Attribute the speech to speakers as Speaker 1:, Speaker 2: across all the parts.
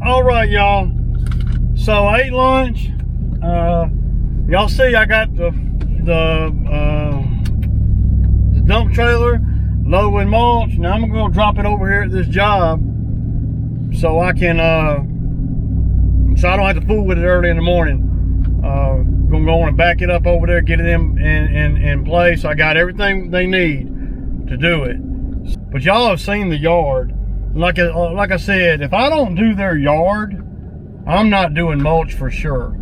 Speaker 1: All right, y'all. So I ate lunch. Y'all see I got the dump trailer loaded with mulch. Now I'm gonna drop it over here at this job so I can so I don't have to fool with it early in the morning. Gonna go on and back it up over there, get it in place. I got everything they need to do it. But y'all have seen the yard. Like I said, if I don't do their yard, I'm not doing mulch for sure.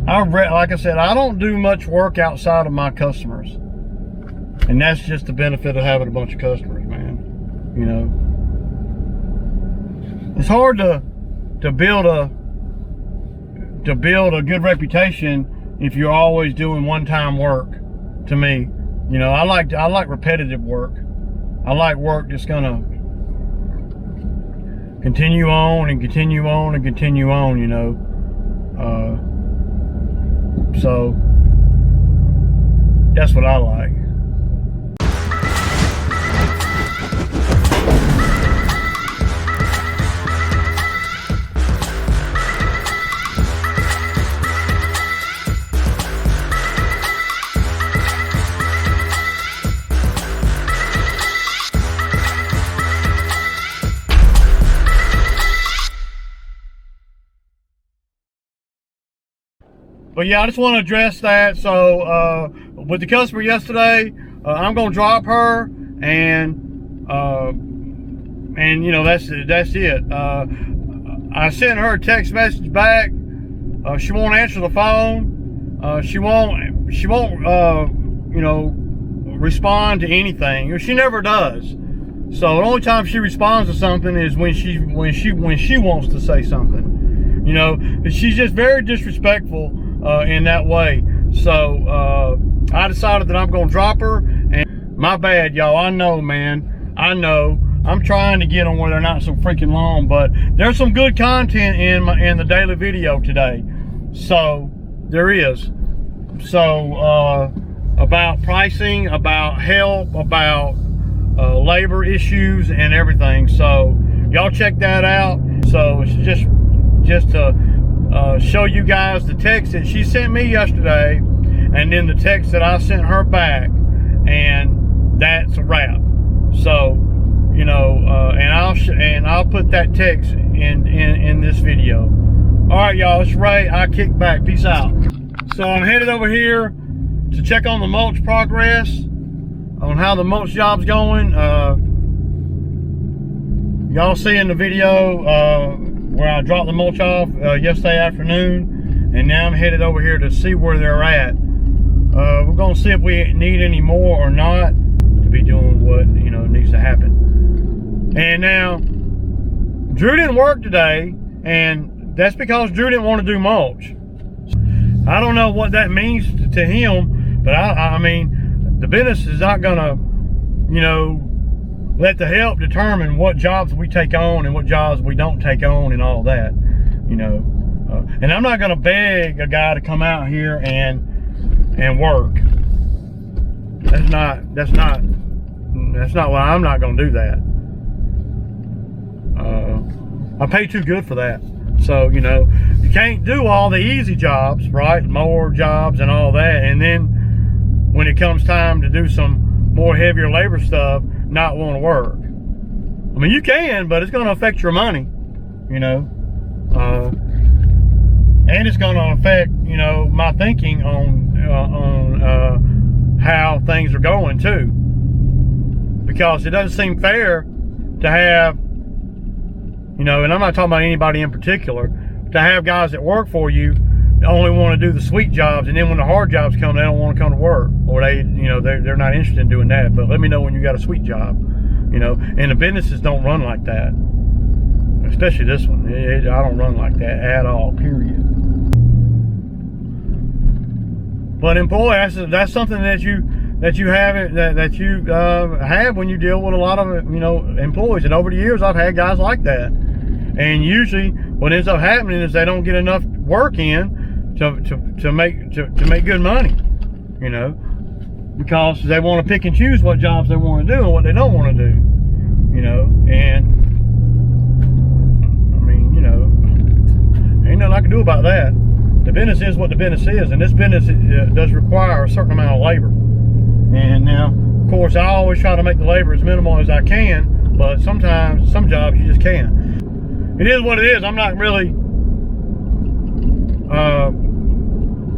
Speaker 1: Like I said, I don't do much work outside of my customers, and that's just the benefit of having a bunch of customers, man. You know, it's hard to build a good reputation if you're always doing one-time work. To me, you know, I like repetitive work. I like work that's gonna continue on and continue on and continue on, you know. So that's what I like. But yeah, I just want to address that. So with the customer yesterday, I'm gonna drop her, and you know, that's it. I sent her a text message back. She won't answer the phone. She won't you know, respond to anything. She never does. So the only time she responds to something is when she wants to say something. You know, she's just very disrespectful in that way. So I decided that I'm gonna drop her, and my bad, y'all. I know, man. I know. I'm trying to get them where they're not so freaking long, but there's some good content in the daily video today. So there is. So about pricing, about help, about labor issues and everything. So y'all check that out. So it's just to show you guys the text that she sent me yesterday, and then the text that I sent her back, and that's a wrap. So, you know, and I'll put that text in this video. All right, y'all, it's Ray. I kick back. Peace out. So I'm headed over here to check on the mulch progress, on how the mulch job's going. Y'all see in the video where I dropped the mulch off yesterday afternoon, and now I'm headed over here to see where they're at. We're gonna see if we need any more or not to be doing what, you know, needs to happen. And now Drew didn't work today, and that's because Drew didn't want to do mulch. I don't know what that means to him, but I mean, the business is not gonna, you know, let the help determine what jobs we take on and what jobs we don't take on and all that, you know. And I'm not gonna beg a guy to come out here and work. That's not why I'm not gonna do that. I pay too good for that. So, you know, you can't do all the easy jobs, right? Mower jobs and all that, and then when it comes time to do some more heavier labor stuff, not want to work. I mean, you can, but it's going to affect your money, you know, and it's going to affect, you know, my thinking on how things are going too, because it doesn't seem fair to have, you know, and I'm not talking about anybody in particular, to have guys that work for you only want to do the sweet jobs, and then when the hard jobs come, they don't want to come to work, or they, you know, they're not interested in doing that. But let me know when you got a sweet job, you know. And the businesses don't run like that, especially this one. I don't run like that at all, period. But employee, that's something that you have when you deal with a lot of, you know, employees. And over the years, I've had guys like that. And usually, what ends up happening is they don't get enough work in to make good money, you know, because they want to pick and choose what jobs they want to do and what they don't want to do, you know. And I mean, can do about that. The business is what the business is, and this business does require a certain amount of labor. And now, of course, I always try to make the labor as minimal as I can, but sometimes, some jobs you just can't. It is what it is. I'm not really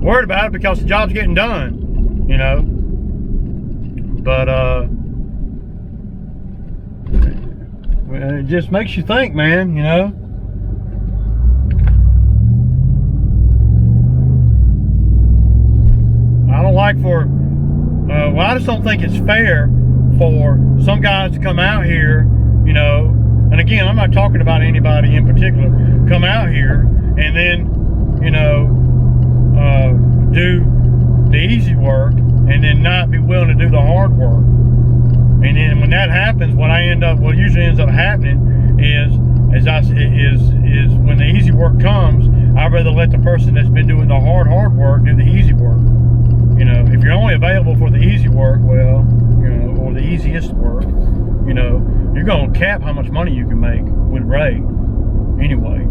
Speaker 1: worried about it because the job's getting done, you know. But it just makes you think, man, you know. I don't like well, I just don't think it's fair for some guys to come out here, you know, and again, I'm not talking about anybody in particular, come out here and then, you know, do the easy work and then not be willing to do the hard work. And then when that happens, what usually ends up happening is when the easy work comes, I'd rather let the person that's been doing the hard work do the easy work. You know, if you're only available for the easy work, well, you know, or the easiest work, you know, you're going to cap how much money you can make with Ray anyway.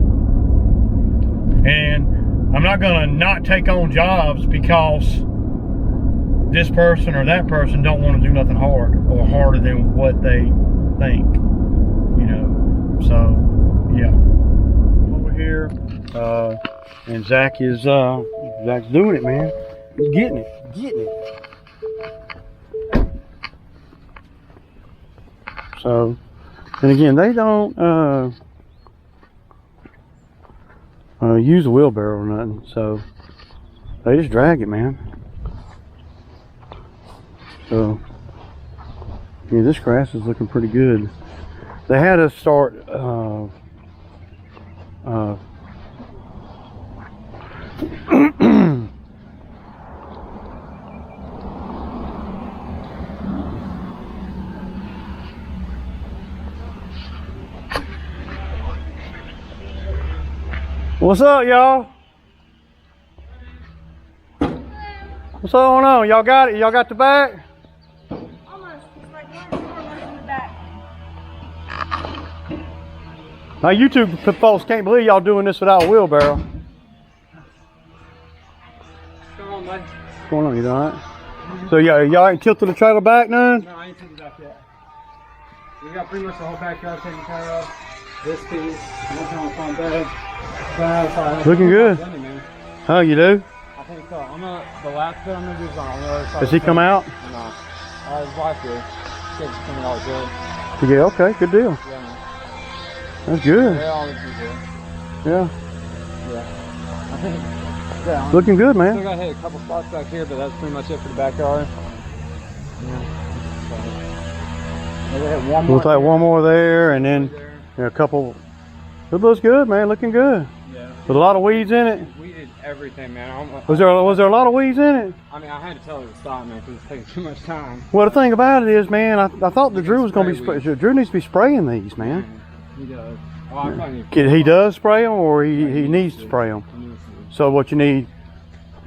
Speaker 1: And I'm not going to not take on jobs because this person or that person don't want to do nothing hard or harder than what they think, you know. So, yeah. Over here, and Zach's doing it, man. He's getting it. So, and again, they don't use a wheelbarrow or nothing, so they just drag it, man. So, yeah, this grass is looking pretty good. They had us start What's up, y'all? What's going on? Y'all got it? Y'all got the back?
Speaker 2: Almost. It's like one more in the back.
Speaker 1: Now, YouTube folks can't believe y'all doing this without a wheelbarrow.
Speaker 3: What's going on, bud?
Speaker 1: What's going on? You alright? So y'all ain't tilted the trailer back none?
Speaker 3: No, I ain't tilted back yet. We got pretty much the whole backyard taken care of. This piece, nothing on the front bed.
Speaker 1: Looking good.
Speaker 3: Plenty, man.
Speaker 1: Huh, you do?
Speaker 3: I think so. The last bit I'm gonna do is on the other side.
Speaker 1: Does he come out?
Speaker 3: No. His wife did. She just coming out good.
Speaker 1: Yeah, okay, good deal.
Speaker 3: Yeah, man.
Speaker 1: That's good.
Speaker 3: They always do good.
Speaker 1: Yeah.
Speaker 3: Yeah. I think. Yeah.
Speaker 1: Looking good, man.
Speaker 3: Still gotta hit a couple spots back here, but that's pretty much it for the backyard. Yeah. So, we'll hit one more.
Speaker 1: We'll take one more there, and then a couple. It looks good, man. Looking good.
Speaker 3: Yeah.
Speaker 1: With a lot of weeds in it.
Speaker 3: We did everything, man.
Speaker 1: Was there a lot of weeds in it?
Speaker 3: I mean, I had to tell her to stop, man, because it's taking too much time.
Speaker 1: Well, the thing about it is, man, I thought that Drew was going to be Drew needs to be spraying these, man.
Speaker 3: He does. Oh, I probably need
Speaker 1: He does spray them, or he needs to spray them. So what you need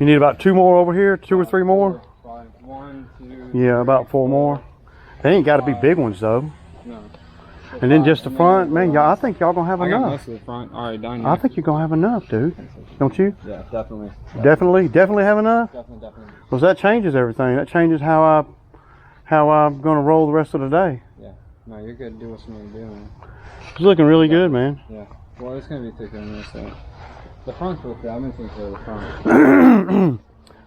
Speaker 1: about 2 more over here, 2 or 3 more.
Speaker 3: 5, 1, 2.
Speaker 1: Yeah, about 4 more. They ain't got to be big ones though.
Speaker 3: No.
Speaker 1: And then just the front, man. Y'all, I think y'all gonna have
Speaker 3: I got
Speaker 1: enough.
Speaker 3: most of the front already done.
Speaker 1: I think you're gonna have enough, dude. Don't you?
Speaker 3: Yeah, definitely.
Speaker 1: Definitely have enough.
Speaker 3: Definitely.
Speaker 1: Because that changes everything. That changes how I'm gonna roll the rest of the day.
Speaker 3: Yeah. No, you're good to do what you need to do, man.
Speaker 1: It's looking really good, man.
Speaker 3: Yeah. Well, it's gonna be thicker than this, so. The front's real good. I've been thinking of the front.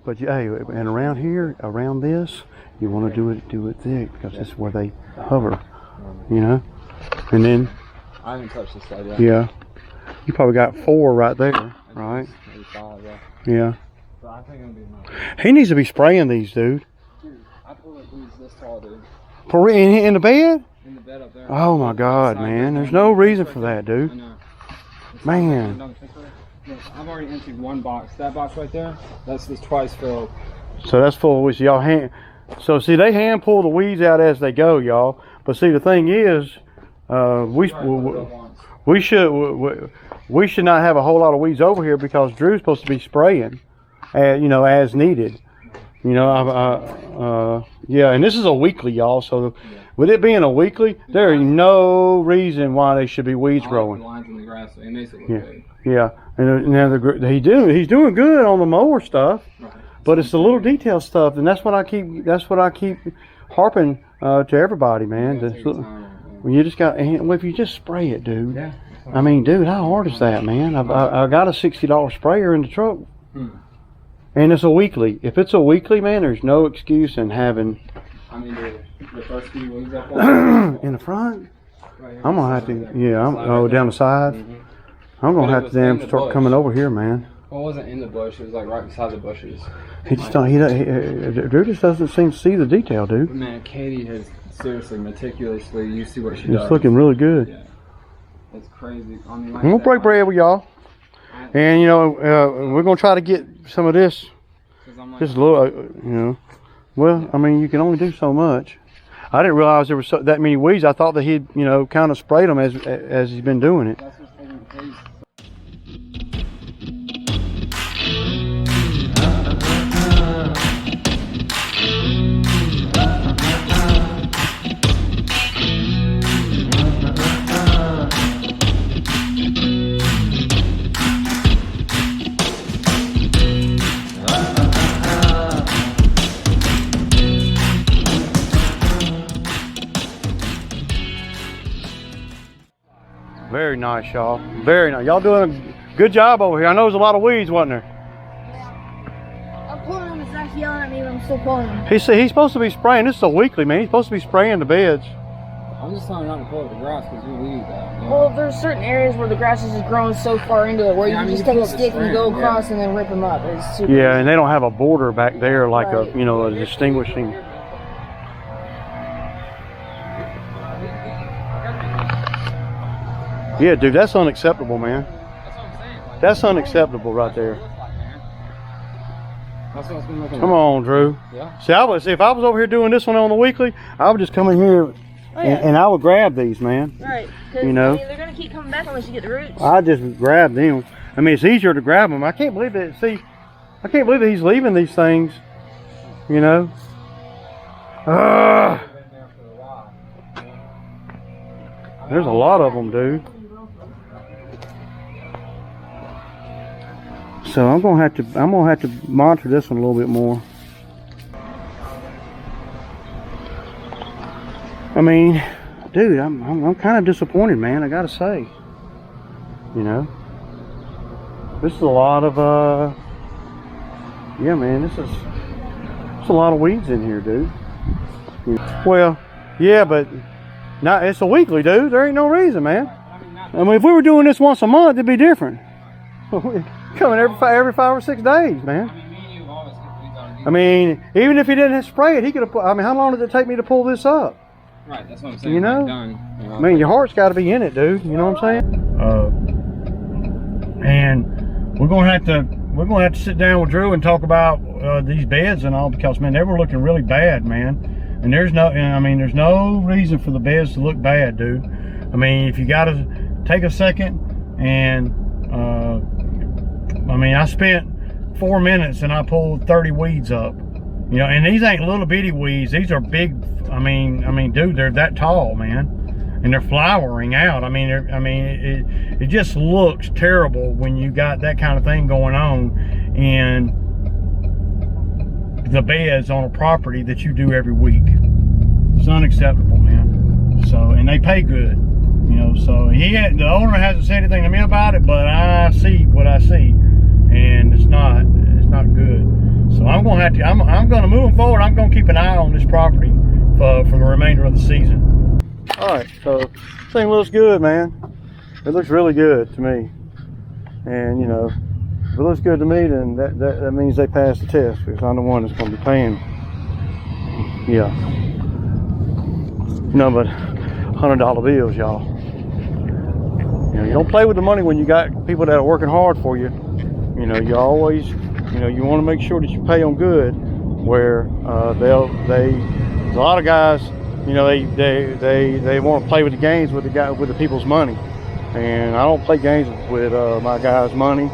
Speaker 1: But hey, and around here, around this, you want to do it thick because this is where they hover, you know. And then,
Speaker 3: I haven't touched this side yet.
Speaker 1: yeah, you probably got 4 right there, right?
Speaker 3: Maybe 5, yeah.
Speaker 1: Yeah.
Speaker 3: So I think it'll be enough.
Speaker 1: He needs to be spraying these, dude.
Speaker 3: Dude, I pulled up weeds this tall, dude.
Speaker 1: For in the bed?
Speaker 3: In the bed up there.
Speaker 1: Oh my God, man! There's no reason for that,
Speaker 3: I
Speaker 1: dude.
Speaker 3: know.
Speaker 1: Man.
Speaker 3: Look, I've already emptied 1 box. That box right there, that's just twice filled.
Speaker 1: So that's full of weeds. Y'all hand. So see, they hand pull the weeds out as they go, y'all. But see, the thing is, we should not have a whole lot of weeds over here because Drew's supposed to be spraying, you know, as needed. You know, Yeah, and this is a weekly, y'all. So with it being a weekly, there is no reason why they should be weeds growing.
Speaker 3: The lines in the grass, it makes it look good.
Speaker 1: Yeah, and now he's doing good on the mower stuff, right. But it's the little detail stuff, and that's what I keep harping to everybody, man. You just got, well, if you just spray it, dude. Yeah. I mean, dude, how hard is that, man? I got a $60 sprayer in the truck. And it's a weekly. If it's a weekly, man, there's no excuse in having.
Speaker 3: I mean, the first few weeks up in
Speaker 1: the front. Right, I'm gonna have to. Yeah, I'm down the side. I'm gonna have to damn start coming over here, man.
Speaker 3: Well, it wasn't in the bush. It was like right beside the bushes.
Speaker 1: He just don't. Drew just doesn't seem to see the detail, dude.
Speaker 3: But man, Katie has seriously, meticulously. You see what she does.
Speaker 1: It's looking really good.
Speaker 3: Yeah, it's crazy. I mean, like
Speaker 1: I'm gonna break bread with y'all. And, you know, we're going to try to get some of this, just a little, you know, well, I mean, you can only do so much. I didn't realize there was that many weeds. I thought that he'd, you know, kind of sprayed them as he's been doing it. Very nice, y'all. Very nice. Y'all doing a good job over here. I know there's a lot of weeds, wasn't there?
Speaker 2: I'm pulling him. He's not yelling at me, but I'm still pulling him.
Speaker 1: He's supposed to be spraying. This is a weekly, man. He's supposed to be spraying the beds.
Speaker 3: I'm just telling you not to pull up the grass because you weed that. You know?
Speaker 2: Well, there's certain areas where the grass is just growing so far into it where you can just take a stick and go across and then rip them up. It's super easy.
Speaker 1: And they don't have a border back there like a, you know, a distinguishing. Yeah, dude, that's unacceptable, man.
Speaker 3: That's what I'm saying. Like,
Speaker 1: that's unacceptable right there.
Speaker 3: That's what it's been looking
Speaker 1: Come on, Drew.
Speaker 3: Yeah.
Speaker 1: See, if I was over here doing this one on the weekly, I would just come in here and I would grab these, man.
Speaker 2: Right.
Speaker 1: You know,
Speaker 2: I mean, they're gonna keep coming back unless you get the roots.
Speaker 1: I just grab them. I mean, it's easier to grab them. I can't believe that. See, I can't believe that he's leaving these things. You know. There's a lot of them, dude. So I'm gonna have to monitor this one a little bit more. I mean, dude, I'm kind of disappointed, man. I gotta say, you know, this is a lot of yeah, man, it's a lot of weeds in here, dude. Well, yeah, but not. It's a weekly, dude. There ain't no reason, man. I mean, if we were doing this once a month, it'd be different. Coming every 5 or 6 days, man. I mean, even if he didn't spray it, he could have. I mean, how long did it take me to pull this up?
Speaker 3: Right, that's what I'm saying.
Speaker 1: You know, I mean, your heart's got to be in it, dude. You know what I'm saying? And we're gonna have to sit down with Drew and talk about these beds and all, because man, they were looking really bad, man. And there's no reason for the beds to look bad, dude. I mean, if you got to take a second and I mean, I spent 4 minutes and I pulled 30 weeds up. You know, and these ain't little bitty weeds. These are big. I mean, dude, they're that tall, man, and they're flowering out. I mean, it just looks terrible when you got that kind of thing going on in the beds on a property that you do every week. It's unacceptable, man. So, and they pay good, you know. So the owner hasn't said anything to me about it, but I see what I see, and it's not good. So I'm gonna move forward. I'm gonna keep an eye on this property for the remainder of the season. All right, so this thing looks good, man. It looks really good to me. And you know, if it looks good to me, then that means they passed the test, because I'm the one that's gonna be paying. Yeah. No, but $100 bills, y'all. You know, you don't play with the money when you got people that are working hard for you. You know, you always, you know, you want to make sure that you pay them good, where there's a lot of guys, you know, they want to play with the games with the people's money, and I don't play games with my guys' money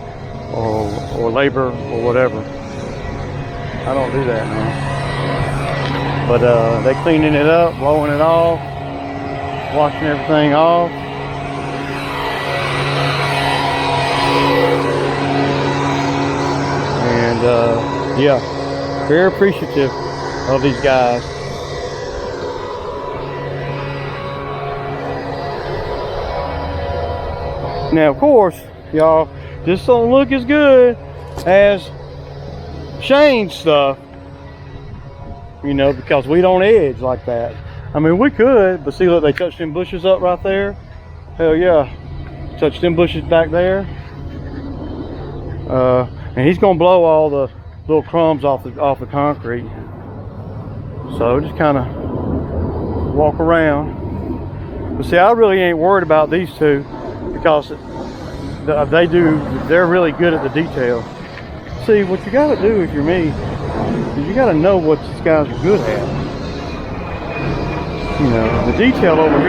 Speaker 1: or labor or whatever. I don't do that, man. But they cleaning it up, blowing it off, washing everything off. And yeah, very appreciative of these guys. Now, of course, y'all, this don't look as good as Shane's stuff, you know, because we don't edge like that. I mean, we could, but see, look, they touched them bushes up right there. Hell yeah, touched them bushes back there. And he's gonna blow all the little crumbs off the concrete. So just kind of walk around. But see, I really ain't worried about these two, because they're really good at the detail. See, what you gotta do if you're me is you gotta know what these guys are good at. You know, the detail over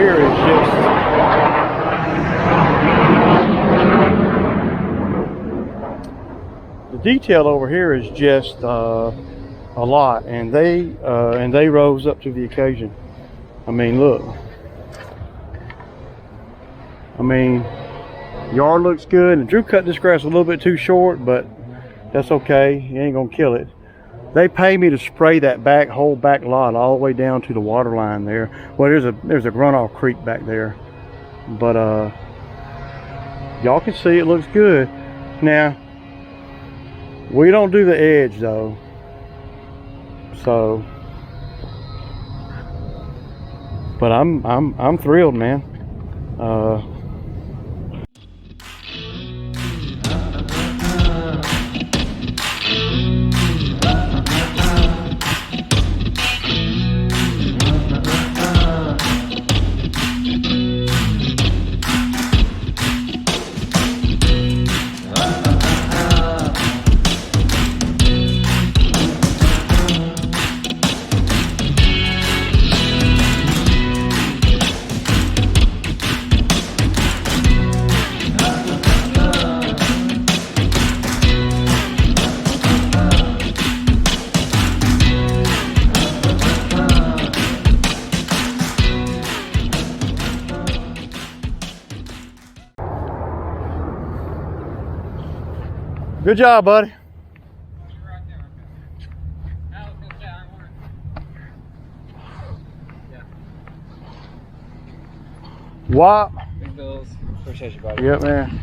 Speaker 1: here is just a lot, and they rose up to the occasion. I mean, look. I mean, yard looks good, and Drew cut this grass a little bit too short, but that's okay. He ain't gonna kill it. They pay me to spray that whole back lot all the way down to the water line there. Well, there's a runoff creek back there, but y'all can see it looks good. Now, we don't do the edge though, so. But I'm thrilled, man. Good job, buddy. What?
Speaker 3: Big bills. Appreciate you, buddy.
Speaker 1: Yep, man.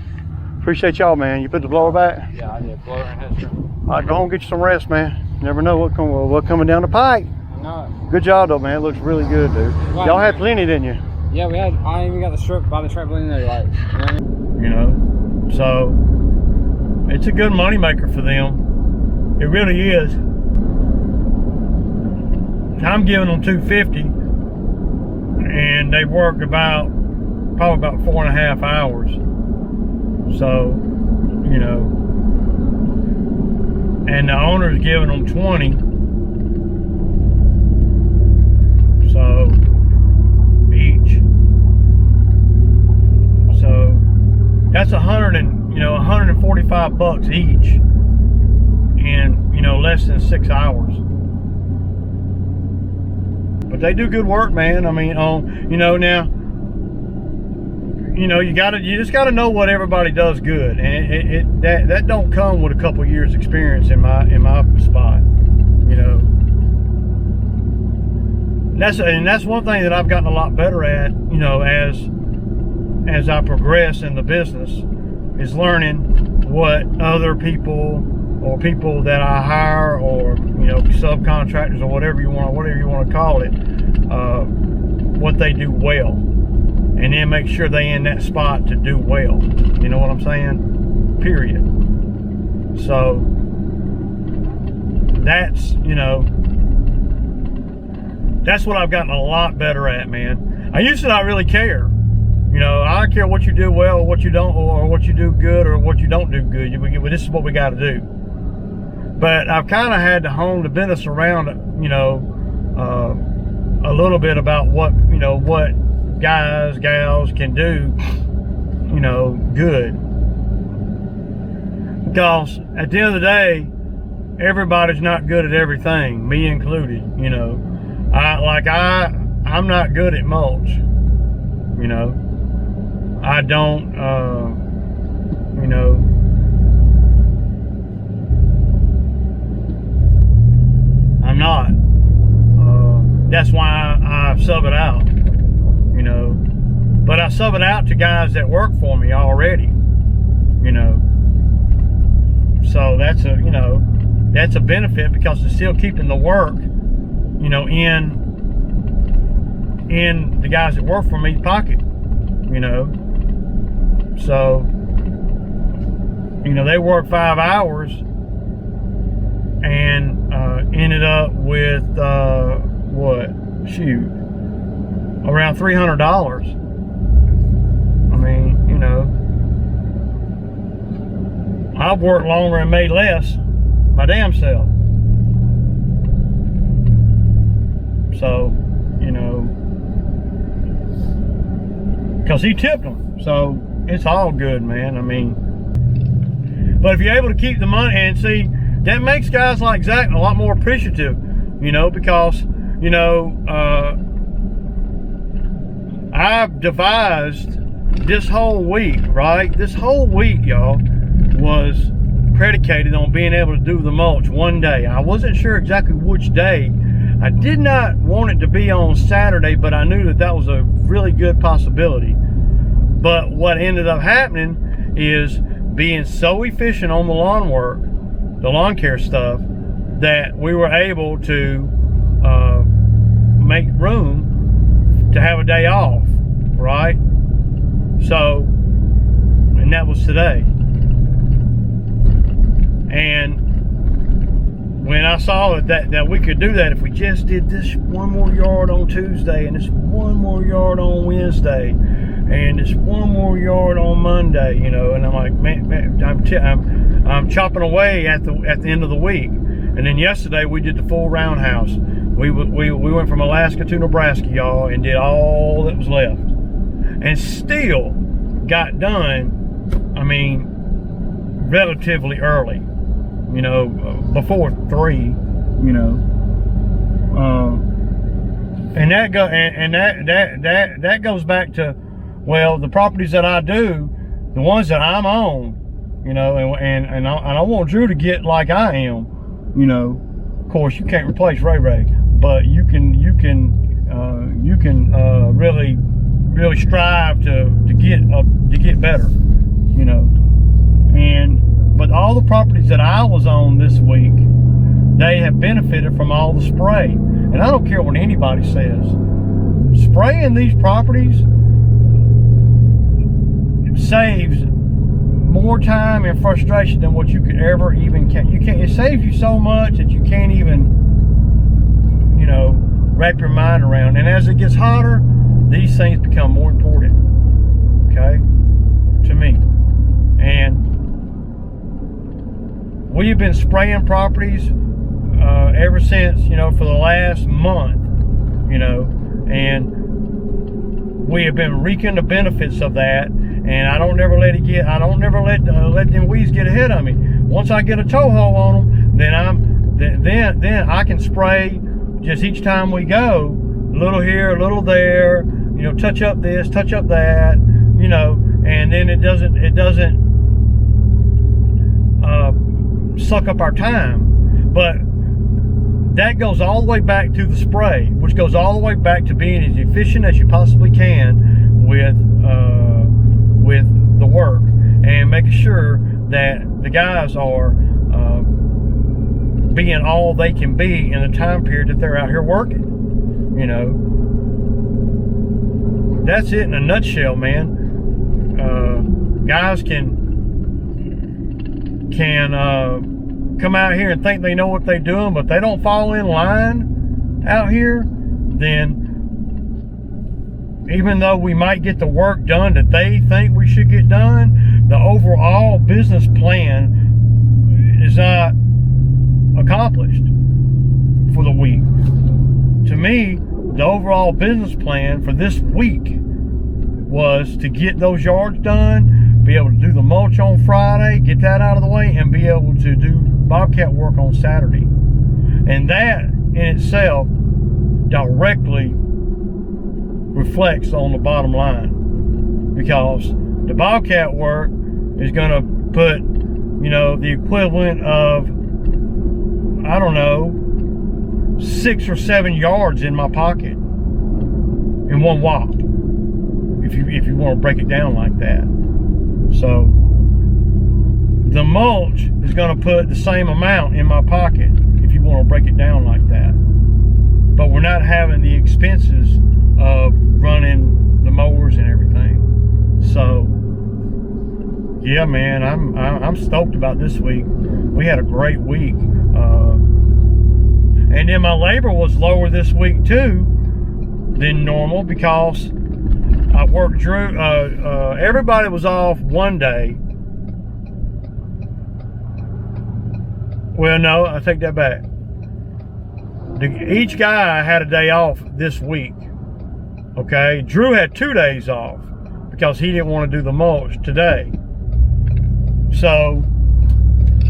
Speaker 1: Appreciate y'all, man. You put the blower back?
Speaker 3: Yeah, I did. Blower and head trim.
Speaker 1: All right, go home and get you some rest, man. Never know what coming down the pike.
Speaker 3: I know it.
Speaker 1: Good job, though, man. It looks really good, dude.
Speaker 3: Wow.
Speaker 1: Y'all had plenty, didn't you?
Speaker 3: Yeah, we had. I even got the strip by the trampoline there, like.
Speaker 1: You know, so it's a good money maker for them. It really is. I'm giving them $250, and they work probably about 4.5 hours. So, you know, and the owner's giving them 20. So each. So that's $145 each in, you know, less than 6 hours. But they do good work, man. I mean, you know, now, you know, you just gotta know what everybody does good, and that don't come with a couple years experience in my spot, you know. That's one thing that I've gotten a lot better at, you know, as I progress in the business, is learning what other people, or people that I hire, or, you know, subcontractors, or whatever you want to call it, what they do well, and then make sure they in that spot to do well. You know what I'm saying? Period. So that's, you know, that's what I've gotten a lot better at, man. I used to not really care. You know, I don't care what you do well, or what you don't, or what you do good, or what you don't do good. This is what we got to do. But I've kind of had to hone the business around, you know, a little bit about what, you know, what guys, gals can do, you know, good. Because at the end of the day, everybody's not good at everything, me included, you know. I'm not good at mulch. You know, I don't. You know, I'm not. That's why I sub it out. You know, but I sub it out to guys that work for me already. You know, so that's a, you know, that's a benefit because it's still keeping the work, you know, in the guys that work for me's pocket. You know, so, you know, they work 5 hours and ended up with what? Shoot, around $300. I mean, you know, I've worked longer and made less my damn self. So, you know, because he tipped them, so it's all good, man. I mean, but if you're able to keep the money, and see, that makes guys like Zach a lot more appreciative, you know, because, you know, I've devised this whole week, right? This whole week, y'all, was predicated on being able to do the mulch one day. I wasn't sure exactly which day. I did not want it to be on Saturday, but I knew that that was a really good possibility. But what ended up happening is being so efficient on the lawn work, the lawn care stuff, that we were able to make room to have a day off, right? So, and that was today. And when I saw that we could do that if we just did this one more yard on Tuesday, and this one more yard on Wednesday, and this one more yard on Monday, you know, and I'm like, man, I'm chopping away at the end of the week. And then yesterday we did the full roundhouse. We went from Alaska to Nebraska, y'all, and did all that was left, and still got done. I mean, relatively early. You know, before 3, you know, and that goes back to, well, the properties that I do, the ones that I'm on, you know, and I want Drew to get like I am, you know. Of course, you can't replace Ray, but you can really strive to get better, you know, But all the properties that I was on this week, they have benefited from all the spray. And I don't care what anybody says. Spraying these properties saves more time and frustration than what you could ever even it saves you so much that you can't even, you know, wrap your mind around. And as it gets hotter, these things become more important, okay, to me. And we've been spraying properties ever since, you know, for the last month, you know, and we have been reaping the benefits of that. And I don't never let them weeds get ahead of me. Once I get a toe hole on them, then I can spray just each time we go, a little here, a little there, you know, touch up this, touch up that, you know, and then it doesn't suck up our time. But that goes all the way back to the spray, which goes all the way back to being as efficient as you possibly can with the work, and making sure that the guys are being all they can be in the time period that they're out here working. You know, that's it in a nutshell, man. Guys can come out here and think they know what they're doing, but they don't fall in line out here, then even though we might get the work done that they think we should get done, the overall business plan is not accomplished for the week. To me, the overall business plan for this week was to get those yards done, be able to do the mulch on Friday, get that out of the way, and be able to do bobcat work on Saturday. And that in itself directly reflects on the bottom line, because the Bobcat work is going to put, you know, the equivalent of, I don't know, 6 or 7 yards in my pocket in one whop, if you want to break it down like that. So the mulch is going to put the same amount in my pocket, if you want to break it down like that. But we're not having the expenses of running the mowers and everything. So yeah, man, I'm stoked about this week. We had a great week, and then my labor was lower this week too than normal, because I worked Drew. Everybody was off one day. Well, no, I take that back. Each guy had a day off this week. Okay, Drew had 2 days off because he didn't want to do the mulch today. So,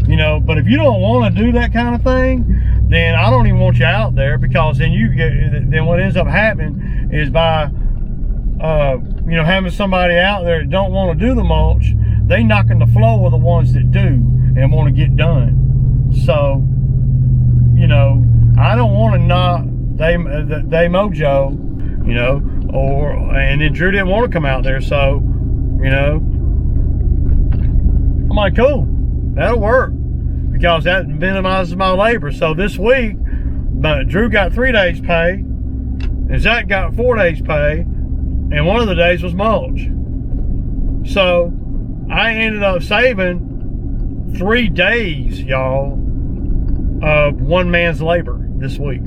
Speaker 1: you know, but if you don't want to do that kind of thing, then I don't even want you out there, because then then what ends up happening is, by you know, having somebody out there that don't want to do the mulch, they knocking the flow of the ones that do and want to get done. So, you know, I don't want to knock they mojo, you know, and then Drew didn't want to come out there, so, you know, I'm like, cool, that'll work, because that minimizes my labor. So this week, Drew got 3 days pay, and Zach got 4 days pay, and one of the days was mulch. So I ended up saving 3 days, y'all, of one man's labor this week.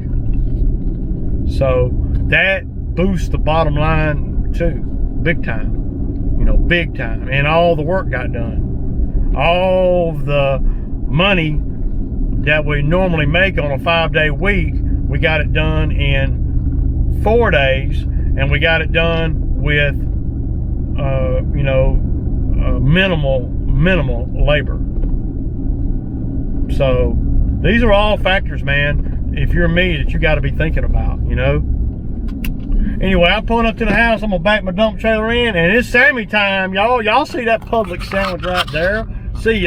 Speaker 1: So that boosts the bottom line too, big time, you know, big time. And all the work got done. All the money that we normally make on a 5-day week, we got it done in 4 days, and we got it done with you know, minimal labor. So these are all factors, man, if you're me, that you got to be thinking about, you know. Anyway, I'm pulling up to the house. I'm gonna back my dump trailer in, and it's Sammy time, y'all. Y'all see that Publix sandwich right there? See ya.